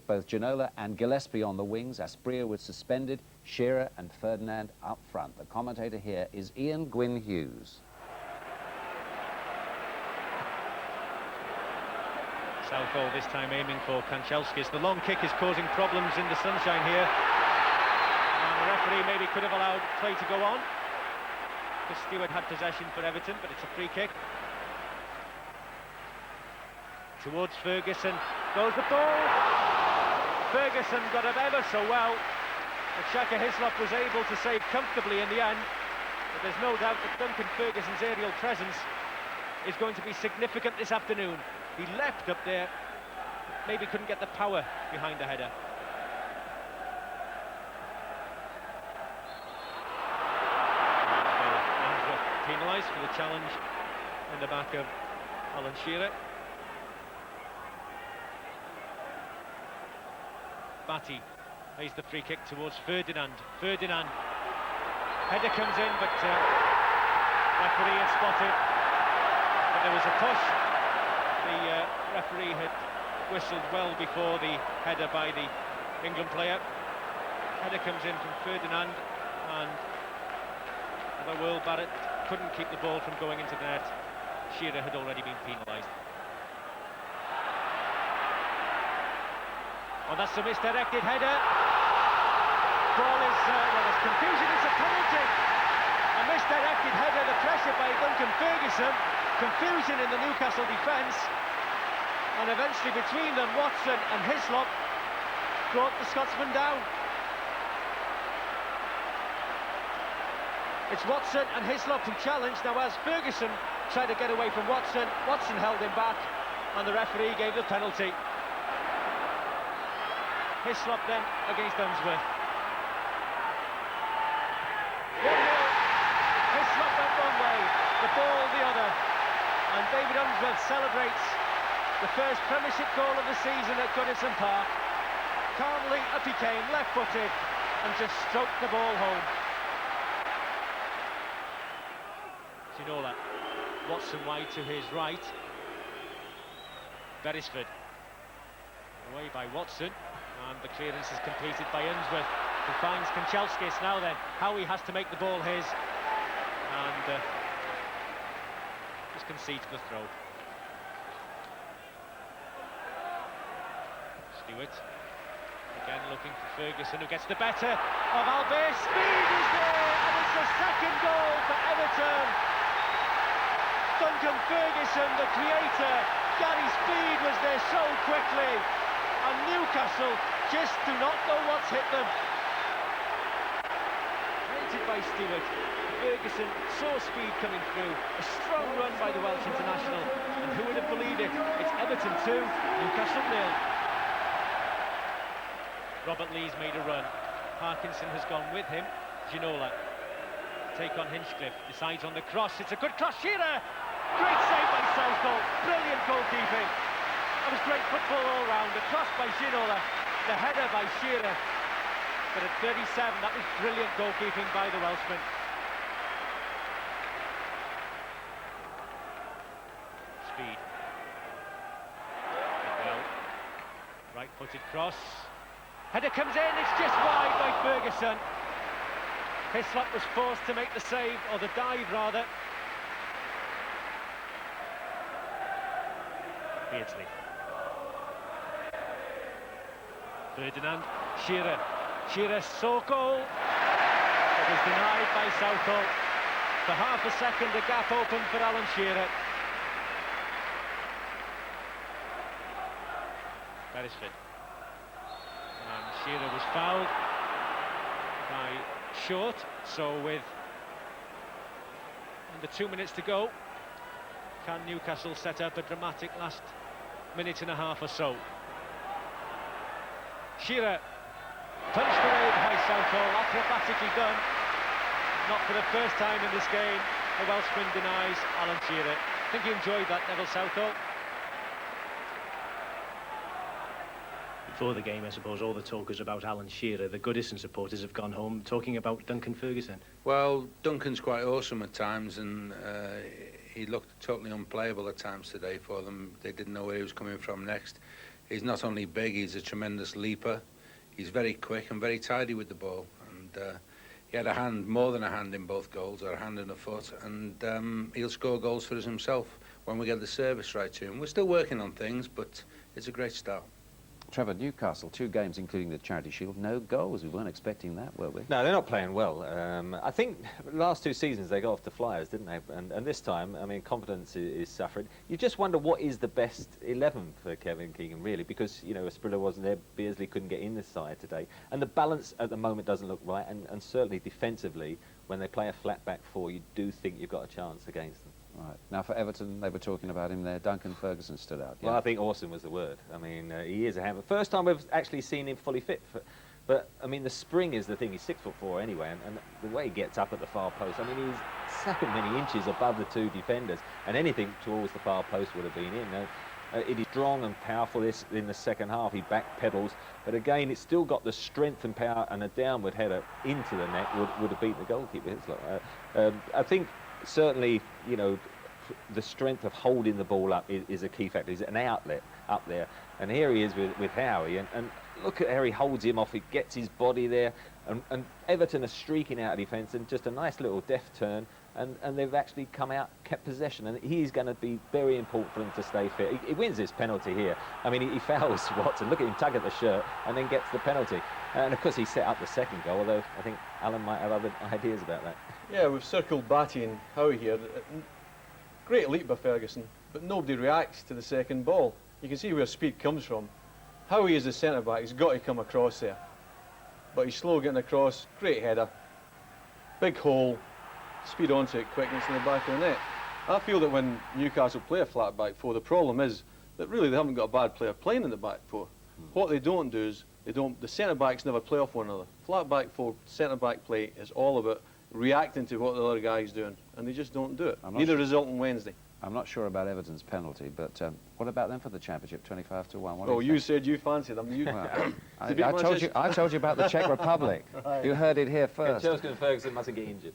Both Ginola and Gillespie on the wings. Asprilla was suspended. Shearer and Ferdinand up front. The commentator here is Ian Gwynn Hughes. Southall this time aiming for Kanchelskis. The long kick is causing problems in the sunshine here. And the referee maybe could have allowed play to go on, because Stewart had possession for Everton, but it's a free kick. Towards Ferguson goes the ball. Ferguson got up ever so well, but Shaka Hislop was able to save comfortably in the end. But there's no doubt that Duncan Ferguson's aerial presence is going to be significant this afternoon. He leapt up there, maybe couldn't get the power behind the header. Andrew penalised for the challenge in the back of Alan Shearer. Batty plays the free kick towards Ferdinand. Ferdinand. Header comes in, but referee had spotted that there was a push. The referee had whistled well before the header by the England player. Header comes in from Ferdinand, and although Will Barrett couldn't keep the ball from going into the net, Shearer had already been penalised. Oh, that's a misdirected header. Ball is, well, there's confusion, it's a penalty. A misdirected header, the pressure by Duncan Ferguson, confusion in the Newcastle defence, and eventually between them, Watson and Hislop brought the Scotsman down. It's Watson and Hislop who challenged. Now, as Ferguson tried to get away from Watson, Watson held him back, and the referee gave the penalty. Hislop then against Unsworth. 1-0. Hislop went one way, the ball the other, and David Unsworth celebrates the first Premiership goal of the season at Goodison Park. Calmly up he came, left-footed, and just stroked the ball home. Ginola, Watson wide to his right. Beresford away by Watson, and the clearance is completed by Unsworth, who finds Kanchelskis. Now then, Howie has to make the ball his, and just concedes the throw. Stewart again looking for Ferguson, who gets the better of Albert. Speed is there, and it's the second goal for Everton. Duncan Ferguson, the creator, Gary Speed was there so quickly, and Newcastle just do not know what's hit them. Rated by Stewart. Ferguson saw Speed coming through. A strong run by the Welsh international, and who would have believed it? It's Everton 2, Newcastle 0. Robert Lee's made a run. Parkinson has gone with him. Ginola take on Hinchcliffe, decides on the cross. It's a good cross. Shearer! Great save by Southall. Brilliant goalkeeping. That was great football all round. The cross by Ginola, the header by Shearer. But at 37, that was brilliant goalkeeping by the Welshman. Speed. Well, right-footed cross. Header comes in, it's just wide by Ferguson. Hislop was forced to make the save, or the dive rather. Beardsley. Ferdinand. Shearer. Shearer saw goal. It was denied by Southall. For half a second, the gap opened for Alan Shearer. Beresford. And Shearer was fouled by Short, so with under 2 minutes to go, can Newcastle set up a dramatic last minute and a half or so? Shearer punched away by Southall, acrobatically done. Not for the first time in this game, the Welshman denies Alan Shearer. I think you enjoyed that, Neville Southall. Before the game, I suppose, all the talk was about Alan Shearer. The Goodison supporters have gone home talking about Duncan Ferguson. Well, Duncan's quite awesome at times, and he looked totally unplayable at times today for them. They didn't know where he was coming from next. he's not only big, he's a tremendous leaper. He's very quick and very tidy with the ball. And he had a hand, more than a hand in both goals, or a hand and a foot. And he'll score goals for us himself when we get the service right to him. We're still working on things, but it's a great start. Trevor, Newcastle, 2 games including the Charity Shield, no goals. We weren't expecting that, were we? No, they're not playing well. I think the last 2 seasons they got off the flyers, didn't they? And this time, I mean, confidence is suffering. You just wonder what is the best 11 for Kevin Keegan, really, because, you know, Asprilla wasn't there, Beardsley couldn't get in the side today. And the balance at the moment doesn't look right, and certainly defensively, when they play a flat back 4, you do think you've got a chance against them. Right. Now, for Everton, they were talking about him there. Duncan Ferguson stood out. Yeah? Well, I think awesome was the word. I mean, he is a hammer. First time we've actually seen him fully fit. But, I mean, the spring is the thing. He's 6'4" anyway, and the way he gets up at the far post, I mean, he's so many inches above the 2 defenders, and anything towards the far post would have been in. It is strong and powerful in the second half. He back pedals, but again, it's still got the strength and power, and a downward header into the net would have beaten the goalkeeper. It's like, I think certainly, you know, the strength of holding the ball up is a key factor. He's an outlet up there, and here he is with Howie, and look at how he holds him off. He gets his body there, and Everton are streaking out of defence, and just a nice little deft turn, and they've actually come out, kept possession, and he's going to be very important for them to stay fit. He wins this penalty here. I mean, he fouls Watson. Look at him tug at the shirt, and then gets the penalty. And of course, he set up the second goal, although I think Alan might have other ideas about that. Yeah, we've circled Batty and Howie here. Great leap by Ferguson, but nobody reacts to the second ball. You can see where speed comes from. Howie is the centre-back, he's got to come across there. But he's slow getting across, great header. Big hole, speed onto it, quickness in the back of the net. I feel that when Newcastle play a flat back 4, the problem is that really they haven't got a bad player playing in the back 4. What they don't do is, the centre-backs never play off one another. Flat back 4, centre-back play is all about reacting to what the other guy's doing, and they just don't do it. Neither result on Wednesday. I'm not sure about Everton's penalty, but what about them for the championship, 25-1? Oh, you said you fancied them. Well, I told you about the Czech Republic. Right. You heard it here first. Chelsea and Ferguson mustn't get injured.